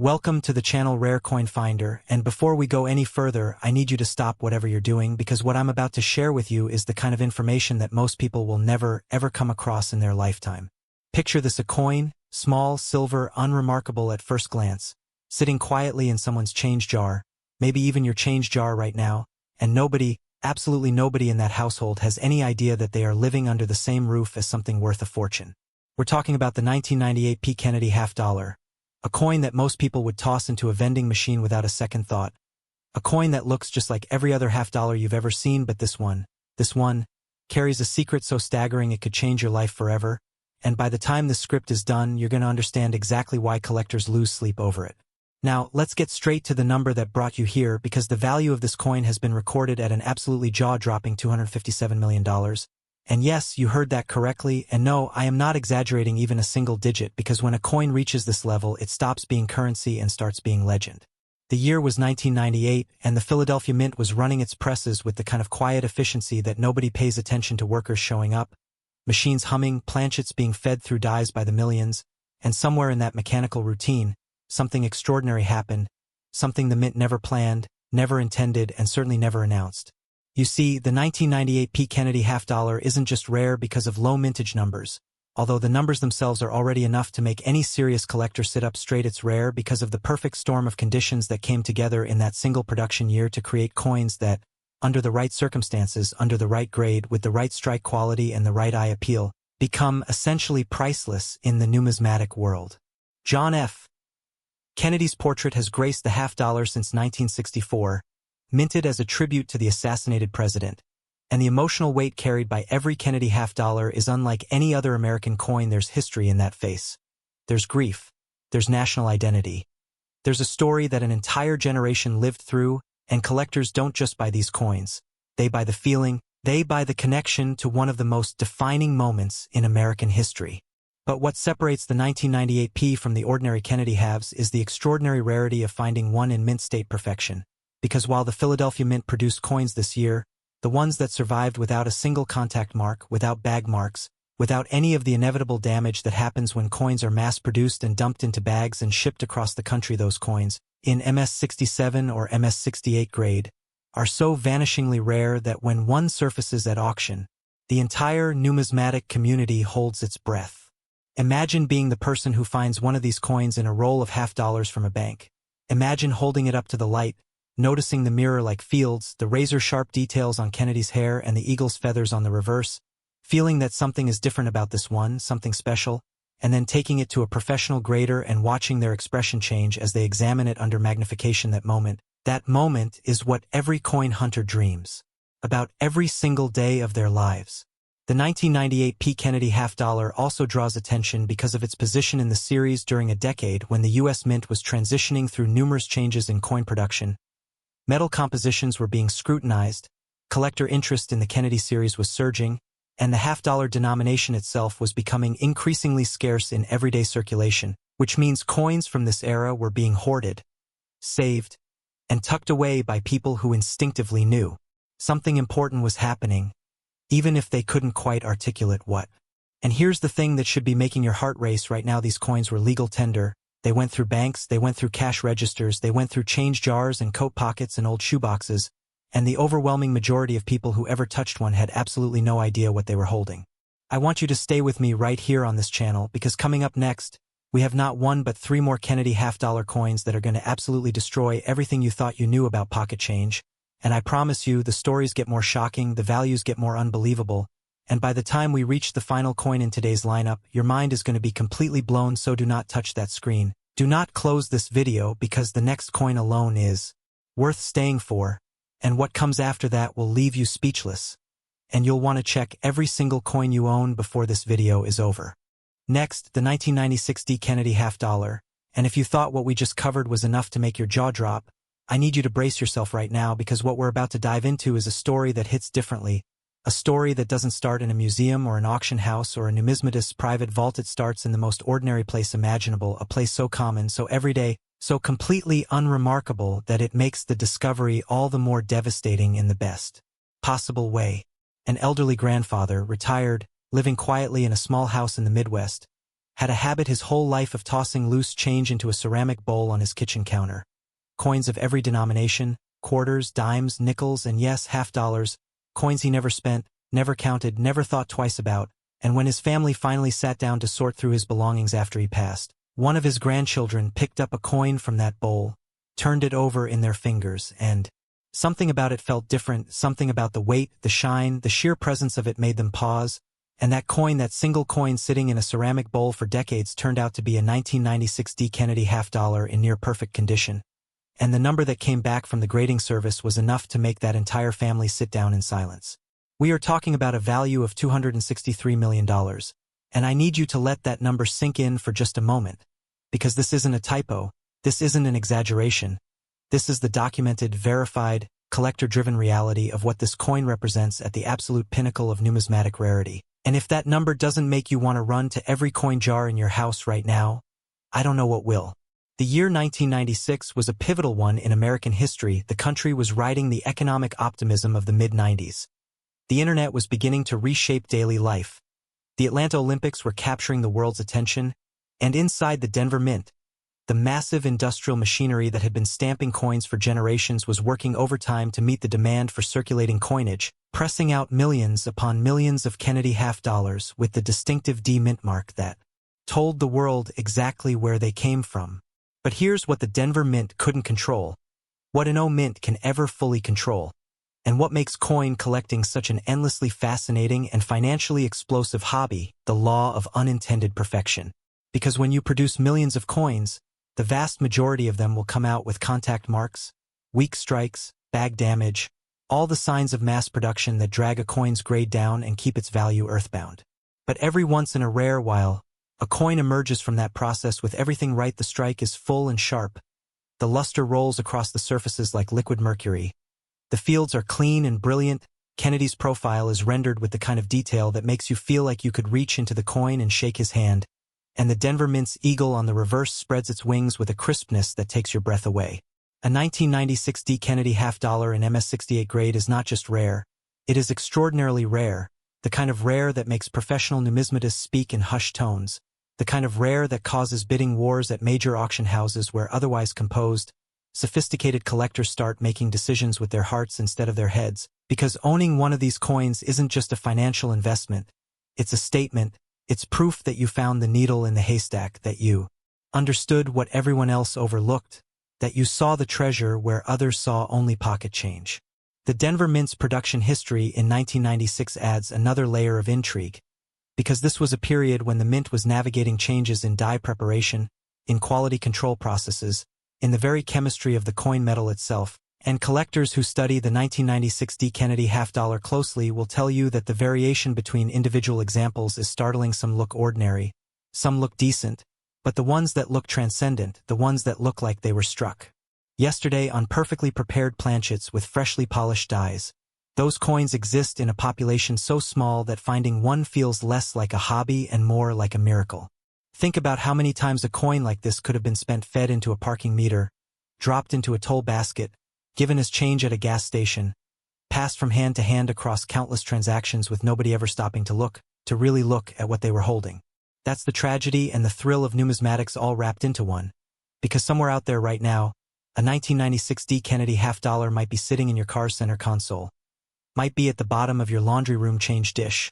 Welcome to the channel Rare Coin Finder, and before we go any further, I need you to stop whatever you're doing because what I'm about to share with you is the kind of information that most people will never, ever come across in their lifetime. Picture this: a coin, small, silver, unremarkable at first glance, sitting quietly in someone's change jar, maybe even your change jar right now, and nobody, absolutely nobody in that household has any idea that they are living under the same roof as something worth a fortune. We're talking about the 1998 P. Kennedy half-dollar. A coin that most people would toss into a vending machine without a second thought. A coin that looks just like every other half-dollar you've ever seen, but this one, carries a secret so staggering it could change your life forever, and by the time this script is done, you're going to understand exactly why collectors lose sleep over it. Now, let's get straight to the number that brought you here, because the value of this coin has been recorded at an absolutely jaw-dropping $257 million. And yes, you heard that correctly, and no, I am not exaggerating even a single digit, because when a coin reaches this level, it stops being currency and starts being legend. The year was 1998, and the Philadelphia Mint was running its presses with the kind of quiet efficiency that nobody pays attention to workers showing up, machines humming, planchets being fed through dies by the millions, and somewhere in that mechanical routine, something extraordinary happened, something the Mint never planned, never intended, and certainly never announced. You see, the 1998 P. Kennedy half-dollar isn't just rare because of low mintage numbers. Although the numbers themselves are already enough to make any serious collector sit up straight, it's rare because of the perfect storm of conditions that came together in that single production year to create coins that, under the right circumstances, under the right grade, with the right strike quality and the right eye appeal, become essentially priceless in the numismatic world. John F. Kennedy's portrait has graced the half-dollar since 1964, minted as a tribute to the assassinated president, and the emotional weight carried by every Kennedy half-dollar is unlike any other American coin. There's history in that face. There's grief. There's national identity. There's a story that an entire generation lived through, and collectors don't just buy these coins. They buy the feeling, they buy the connection to one of the most defining moments in American history. But what separates the 1998 P from the ordinary Kennedy halves is the extraordinary rarity of finding one in mint state perfection. Because while the Philadelphia Mint produced coins this year, the ones that survived without a single contact mark, without bag marks, without any of the inevitable damage that happens when coins are mass-produced and dumped into bags and shipped across the country, those coins, in MS-67 or MS-68 grade, are so vanishingly rare that when one surfaces at auction, the entire numismatic community holds its breath. Imagine being the person who finds one of these coins in a roll of half-dollars from a bank. Imagine holding it up to the light, noticing the mirror-like fields, the razor-sharp details on Kennedy's hair and the eagle's feathers on the reverse, feeling that something is different about this one, something special, and then taking it to a professional grader and watching their expression change as they examine it under magnification. That moment is what every coin hunter dreams about every single day of their lives. The 1998 P. Kennedy half-dollar also draws attention because of its position in the series during a decade when the U.S. Mint was transitioning through numerous changes in coin production. Metal compositions were being scrutinized, collector interest in the Kennedy series was surging, and the half-dollar denomination itself was becoming increasingly scarce in everyday circulation, which means coins from this era were being hoarded, saved, and tucked away by people who instinctively knew something important was happening, even if they couldn't quite articulate what. And here's the thing that should be making your heart race right now: these coins were legal tender. They went through banks, they went through cash registers, they went through change jars and coat pockets and old shoeboxes, and the overwhelming majority of people who ever touched one had absolutely no idea what they were holding. I want you to stay with me right here on this channel, because coming up next, we have not one but three more Kennedy half-dollar coins that are going to absolutely destroy everything you thought you knew about pocket change, and I promise you the stories get more shocking, the values get more unbelievable, and by the time we reach the final coin in today's lineup, your mind is going to be completely blown, so do not touch that screen. Do not close this video, because the next coin alone is worth staying for, and what comes after that will leave you speechless. And you'll want to check every single coin you own before this video is over. Next, the 1996 D. Kennedy half-dollar, and if you thought what we just covered was enough to make your jaw drop, I need you to brace yourself right now, because what we're about to dive into is a story that hits differently. A story that doesn't start in a museum or an auction house or a numismatist's private vault. It starts in the most ordinary place imaginable, a place so common, so everyday, so completely unremarkable that it makes the discovery all the more devastating in the best possible way. An elderly grandfather, retired, living quietly in a small house in the Midwest, had a habit his whole life of tossing loose change into a ceramic bowl on his kitchen counter. Coins of every denomination, quarters, dimes, nickels, and yes, half-dollars, coins he never spent, never counted, never thought twice about, and when his family finally sat down to sort through his belongings after he passed, one of his grandchildren picked up a coin from that bowl, turned it over in their fingers, and something about it felt different, something about the weight, the shine, the sheer presence of it made them pause, and that coin, that single coin sitting in a ceramic bowl for decades, turned out to be a 1996 D. Kennedy half-dollar in near-perfect condition. And the number that came back from the grading service was enough to make that entire family sit down in silence. We are talking about a value of $263 million, and I need you to let that number sink in for just a moment, because this isn't a typo, this isn't an exaggeration, this is the documented, verified, collector-driven reality of what this coin represents at the absolute pinnacle of numismatic rarity. And if that number doesn't make you want to run to every coin jar in your house right now, I don't know what will. The year 1996 was a pivotal one in American history. The country was riding the economic optimism of the mid-90s. The internet was beginning to reshape daily life. The Atlanta Olympics were capturing the world's attention, and inside the Denver Mint, the massive industrial machinery that had been stamping coins for generations was working overtime to meet the demand for circulating coinage, pressing out millions upon millions of Kennedy half-dollars with the distinctive D Mint mark that told the world exactly where they came from. But here's what the Denver Mint couldn't control, what no mint can ever fully control, and what makes coin collecting such an endlessly fascinating and financially explosive hobby: the law of unintended perfection. Because when you produce millions of coins, the vast majority of them will come out with contact marks, weak strikes, bag damage, all the signs of mass production that drag a coin's grade down and keep its value earthbound. But every once in a rare while, a coin emerges from that process with everything right. The strike is full and sharp. The luster rolls across the surfaces like liquid mercury. The fields are clean and brilliant. Kennedy's profile is rendered with the kind of detail that makes you feel like you could reach into the coin and shake his hand. And the Denver Mint's eagle on the reverse spreads its wings with a crispness that takes your breath away. A 1996 D. Kennedy half-dollar in MS-68 grade is not just rare, it is extraordinarily rare, the kind of rare that makes professional numismatists speak in hushed tones, the kind of rare that causes bidding wars at major auction houses where otherwise composed, sophisticated collectors start making decisions with their hearts instead of their heads, because owning one of these coins isn't just a financial investment, it's a statement, it's proof that you found the needle in the haystack, that you understood what everyone else overlooked, that you saw the treasure where others saw only pocket change. The Denver Mint's production history in 1996 adds another layer of intrigue, because this was a period when the Mint was navigating changes in die preparation, in quality control processes, in the very chemistry of the coin metal itself, and collectors who study the 1996 D. Kennedy half-dollar closely will tell you that the variation between individual examples is startling. Some look ordinary, some look decent, but the ones that look transcendent, the ones that look like they were struck yesterday on perfectly prepared planchets with freshly polished dies, those coins exist in a population so small that finding one feels less like a hobby and more like a miracle. Think about how many times a coin like this could have been spent fed into a parking meter, dropped into a toll basket, given as change at a gas station, passed from hand to hand across countless transactions with nobody ever stopping to really look at what they were holding. That's the tragedy and the thrill of numismatics all wrapped into one, because somewhere out there right now, a 1996 D. Kennedy half-dollar might be sitting in your car's center console, might be at the bottom of your laundry room change dish,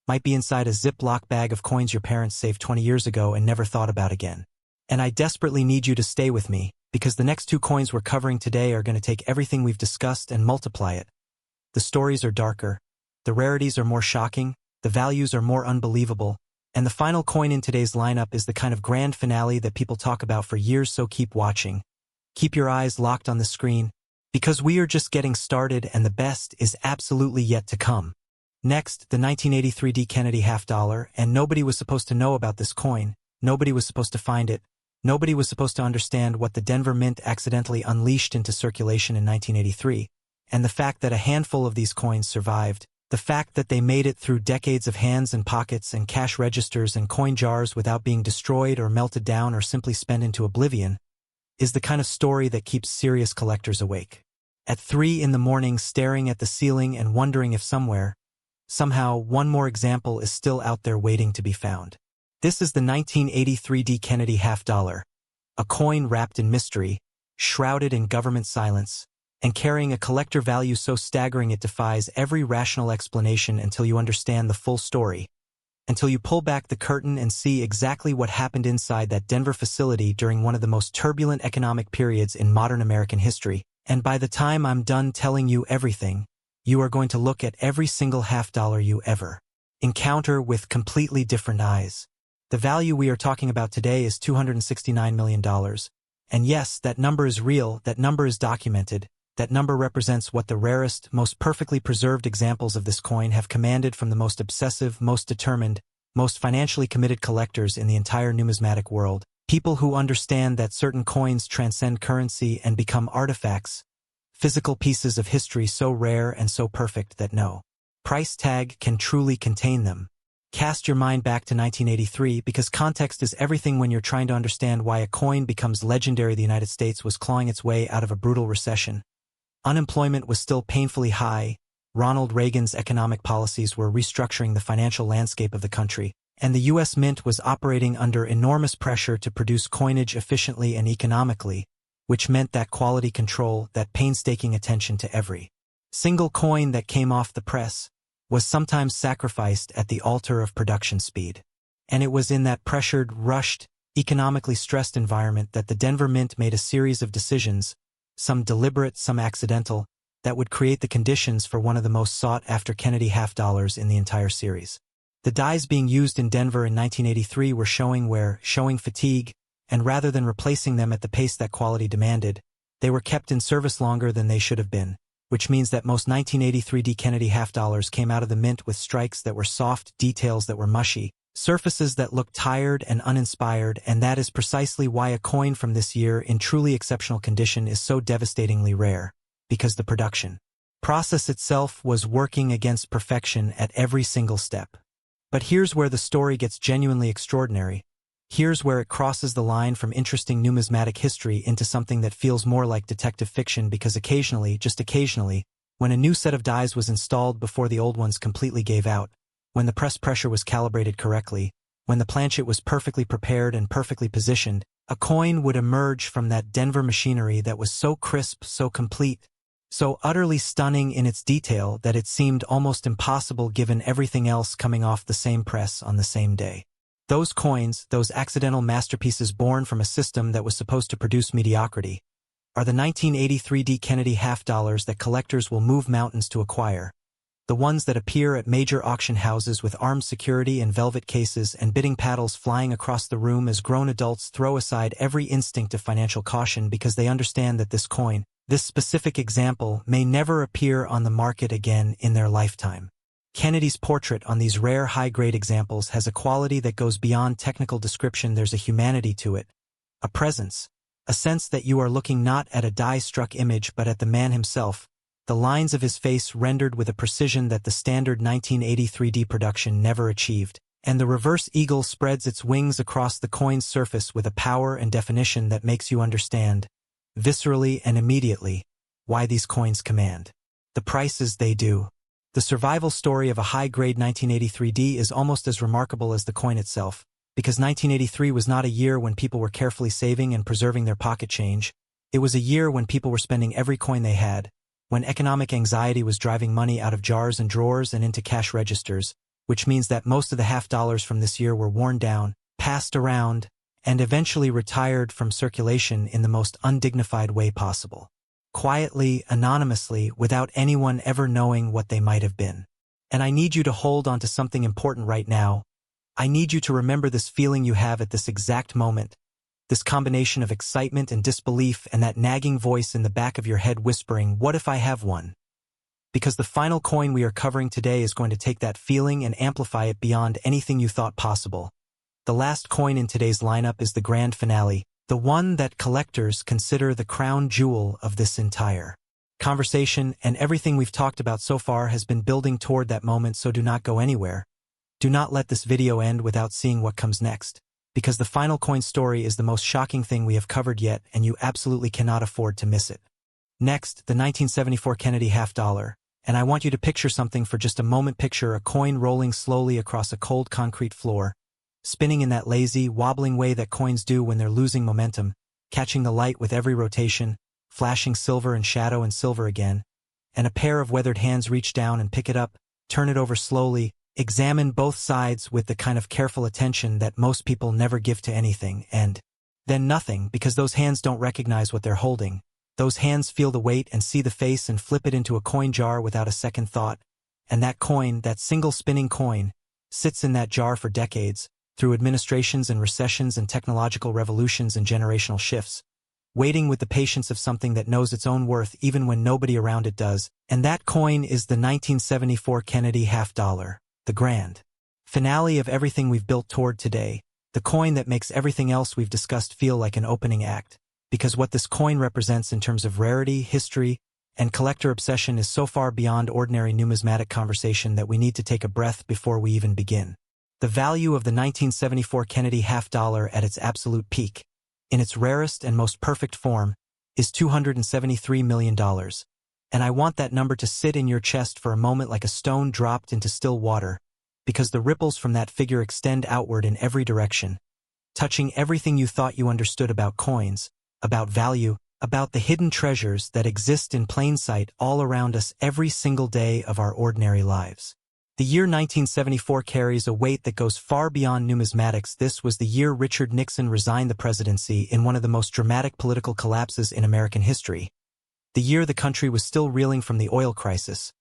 might be inside a Ziploc bag of coins your parents saved 20 years ago and never thought about again. And I desperately need you to stay with me, because the next two coins we're covering today are going to take everything we've discussed and multiply it. The stories are darker, the rarities are more shocking, the values are more unbelievable, and the final coin in today's lineup is the kind of grand finale that people talk about for years. So keep watching. Keep your eyes locked on the screen, because we are just getting started and the best is absolutely yet to come. Next, the 1983 D. Kennedy half-dollar, and nobody was supposed to know about this coin, nobody was supposed to find it, nobody was supposed to understand what the Denver Mint accidentally unleashed into circulation in 1983, and the fact that a handful of these coins survived, the fact that they made it through decades of hands and pockets and cash registers and coin jars without being destroyed or melted down or simply spent into oblivion, is the kind of story that keeps serious collectors awake. At 3 in the morning, staring at the ceiling and wondering if somewhere, somehow, one more example is still out there waiting to be found. This is the 1983 D. Kennedy half-dollar, a coin wrapped in mystery, shrouded in government silence, and carrying a collector value so staggering it defies every rational explanation until you understand the full story, until you pull back the curtain and see exactly what happened inside that Denver facility during one of the most turbulent economic periods in modern American history. And by the time I'm done telling you everything, you are going to look at every single half-dollar you ever encounter with completely different eyes. The value we are talking about today is $269 million. And yes, that number is real, that number is documented, that number represents what the rarest, most perfectly preserved examples of this coin have commanded from the most obsessive, most determined, most financially committed collectors in the entire numismatic world. People who understand that certain coins transcend currency and become artifacts, physical pieces of history so rare and so perfect that no price tag can truly contain them. Cast your mind back to 1983 because context is everything when you're trying to understand why a coin becomes legendary. The United States was clawing its way out of a brutal recession. Unemployment was still painfully high. Ronald Reagan's economic policies were restructuring the financial landscape of the country, and the U.S. Mint was operating under enormous pressure to produce coinage efficiently and economically, which meant that quality control, that painstaking attention to every single coin that came off the press, was sometimes sacrificed at the altar of production speed. And it was in that pressured, rushed, economically stressed environment that the Denver Mint made a series of decisions, some deliberate, some accidental, that would create the conditions for one of the most sought-after Kennedy half-dollars in the entire series. The dies being used in Denver in 1983 were showing fatigue, and rather than replacing them at the pace that quality demanded, they were kept in service longer than they should have been, which means that most 1983 D. Kennedy half-dollars came out of the mint with strikes that were soft, details that were mushy, surfaces that looked tired and uninspired, and that is precisely why a coin from this year in truly exceptional condition is so devastatingly rare, because the production process itself was working against perfection at every single step. But here's where the story gets genuinely extraordinary. Here's where it crosses the line from interesting numismatic history into something that feels more like detective fiction, because occasionally, just occasionally, when a new set of dies was installed before the old ones completely gave out, when the press pressure was calibrated correctly, when the planchet was perfectly prepared and perfectly positioned, a coin would emerge from that Denver machinery that was so crisp, so complete, so utterly stunning in its detail that it seemed almost impossible given everything else coming off the same press on the same day. Those coins, those accidental masterpieces born from a system that was supposed to produce mediocrity, are the 1983 D. Kennedy half-dollars that collectors will move mountains to acquire, the ones that appear at major auction houses with armed security and velvet cases and bidding paddles flying across the room as grown adults throw aside every instinct of financial caution because they understand that this coin, this specific example, may never appear on the market again in their lifetime. Kennedy's portrait on these rare high-grade examples has a quality that goes beyond technical description. There's a humanity to it, a presence, a sense that you are looking not at a die-struck image but at the man himself, the lines of his face rendered with a precision that the standard 1983 D production never achieved, and the reverse eagle spreads its wings across the coin's surface with a power and definition that makes you understand, viscerally and immediately, why these coins command the prices they do. The survival story of a high-grade 1983 D is almost as remarkable as the coin itself, because 1983 was not a year when people were carefully saving and preserving their pocket change. It was a year when people were spending every coin they had, when economic anxiety was driving money out of jars and drawers and into cash registers, which means that most of the half-dollars from this year were worn down, passed around, and eventually retired from circulation in the most undignified way possible. Quietly, anonymously, without anyone ever knowing what they might have been. And I need you to hold on to something important right now. I need you to remember this feeling you have at this exact moment, this combination of excitement and disbelief and that nagging voice in the back of your head whispering, "What if I have one?" Because the final coin we are covering today is going to take that feeling and amplify it beyond anything you thought possible. The last coin in today's lineup is the grand finale, the one that collectors consider the crown jewel of this entire conversation, and everything we've talked about so far has been building toward that moment, so do not go anywhere. Do not let this video end without seeing what comes next, because the final coin story is the most shocking thing we have covered yet, and you absolutely cannot afford to miss it. Next, the 1974 Kennedy half-dollar, and I want you to picture something for just a moment. Picture a coin rolling slowly across a cold concrete floor, spinning in that lazy, wobbling way that coins do when they're losing momentum, catching the light with every rotation, flashing silver and shadow and silver again, and a pair of weathered hands reach down and pick it up, turn it over slowly, examine both sides with the kind of careful attention that most people never give to anything, and then nothing, because those hands don't recognize what they're holding. Those hands feel the weight and see the face and flip it into a coin jar without a second thought, and that coin, that single spinning coin, sits in that jar for decades, through administrations and recessions and technological revolutions and generational shifts, waiting with the patience of something that knows its own worth even when nobody around it does, and that coin is the 1974 Kennedy half-dollar, the grand finale of everything we've built toward today, the coin that makes everything else we've discussed feel like an opening act, because what this coin represents in terms of rarity, history, and collector obsession is so far beyond ordinary numismatic conversation that we need to take a breath before we even begin. The value of the 1974 Kennedy half-dollar at its absolute peak, in its rarest and most perfect form, is $273 million. And I want that number to sit in your chest for a moment like a stone dropped into still water, because the ripples from that figure extend outward in every direction, touching everything you thought you understood about coins, about value, about the hidden treasures that exist in plain sight all around us every single day of our ordinary lives. The year 1974 carries a weight that goes far beyond numismatics. This was the year Richard Nixon resigned the presidency in one of the most dramatic political collapses in American history. The year the country was still reeling from the oil crisis.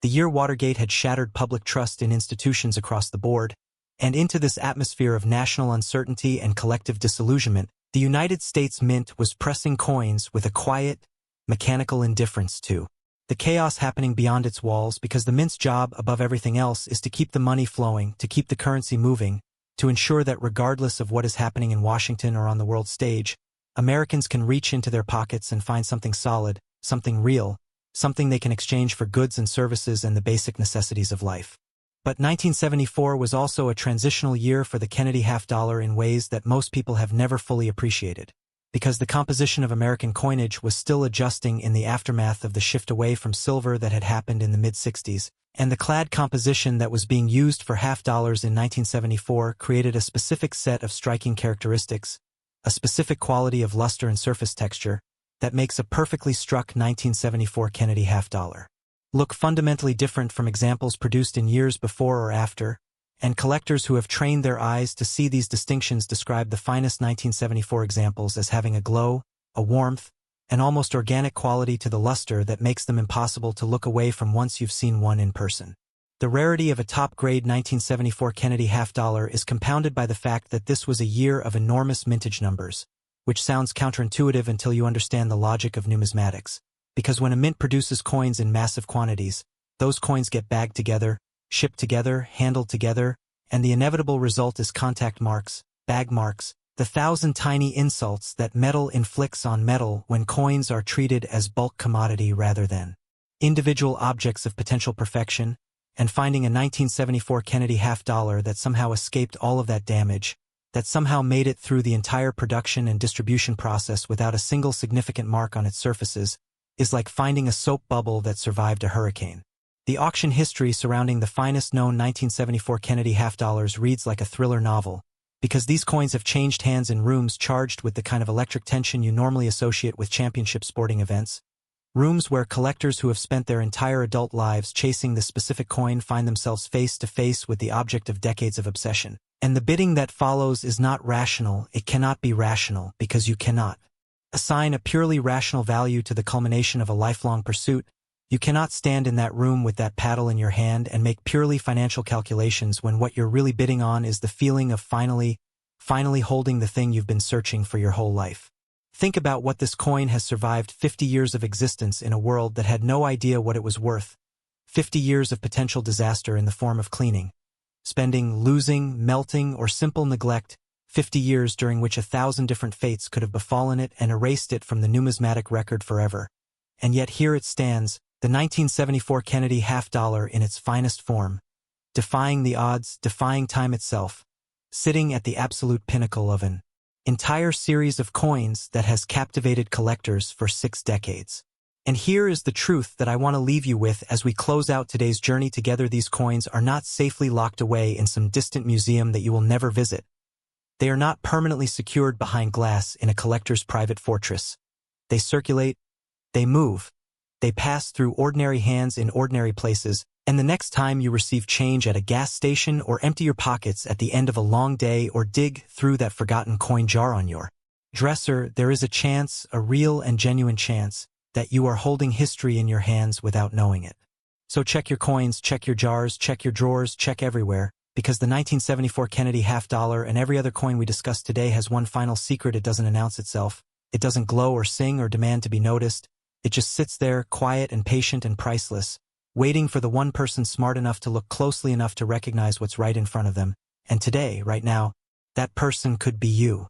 The year Watergate had shattered public trust in institutions across the board. And into this atmosphere of national uncertainty and collective disillusionment, the United States Mint was pressing coins with a quiet, mechanical indifference to the chaos happening beyond its walls, because the Mint's job, above everything else, is to keep the money flowing, to keep the currency moving, to ensure that regardless of what is happening in Washington or on the world stage, Americans can reach into their pockets and find something solid, something real, something they can exchange for goods and services and the basic necessities of life. But 1974 was also a transitional year for the Kennedy half-dollar in ways that most people have never fully appreciated, because the composition of American coinage was still adjusting in the aftermath of the shift away from silver that had happened in the mid-60s, and the clad composition that was being used for half-dollars in 1974 created a specific set of striking characteristics, a specific quality of luster and surface texture, that makes a perfectly struck 1974 Kennedy half-dollar look fundamentally different from examples produced in years before or after, and collectors who have trained their eyes to see these distinctions describe the finest 1974 examples as having a glow, a warmth, an almost organic quality to the luster that makes them impossible to look away from once you've seen one in person. The rarity of a top-grade 1974 Kennedy half-dollar is compounded by the fact that this was a year of enormous mintage numbers, which sounds counterintuitive until you understand the logic of numismatics, because when a mint produces coins in massive quantities, those coins get bagged together, shipped together, handled together, and the inevitable result is contact marks, bag marks, the 1,000 tiny insults that metal inflicts on metal when coins are treated as bulk commodity rather than individual objects of potential perfection, and finding a 1974 Kennedy half-dollar that somehow escaped all of that damage, that somehow made it through the entire production and distribution process without a single significant mark on its surfaces, is like finding a soap bubble that survived a hurricane. The auction history surrounding the finest known 1974 Kennedy half-dollars reads like a thriller novel, because these coins have changed hands in rooms charged with the kind of electric tension you normally associate with championship sporting events, rooms where collectors who have spent their entire adult lives chasing this specific coin find themselves face to face with the object of decades of obsession. And the bidding that follows is not rational. It cannot be rational, because you cannot assign a purely rational value to the culmination of a lifelong pursuit. You cannot stand in that room with that paddle in your hand and make purely financial calculations when what you're really bidding on is the feeling of finally holding the thing you've been searching for your whole life. Think about what this coin has survived 50 years of existence in a world that had no idea what it was worth, 50 years of potential disaster in the form of cleaning, spending, losing, melting, or simple neglect, 50 years during which 1,000 different fates could have befallen it and erased it from the numismatic record forever. And yet here it stands, the 1974 Kennedy half-dollar in its finest form, defying the odds, defying time itself, sitting at the absolute pinnacle of an entire series of coins that has captivated collectors for 6 decades. And here is the truth that I want to leave you with as we close out today's journey together. These coins are not safely locked away in some distant museum that you will never visit. They are not permanently secured behind glass in a collector's private fortress. They circulate, they move, they pass through ordinary hands in ordinary places, and the next time you receive change at a gas station or empty your pockets at the end of a long day or dig through that forgotten coin jar on your dresser, there is a chance, a real and genuine chance, that you are holding history in your hands without knowing it. So check your coins, check your jars, check your drawers, check everywhere, because the 1974 Kennedy half-dollar and every other coin we discussed today has one final secret: it doesn't announce itself. It doesn't glow or sing or demand to be noticed. It just sits there, quiet and patient and priceless, waiting for the one person smart enough to look closely enough to recognize what's right in front of them. And today, right now, that person could be you.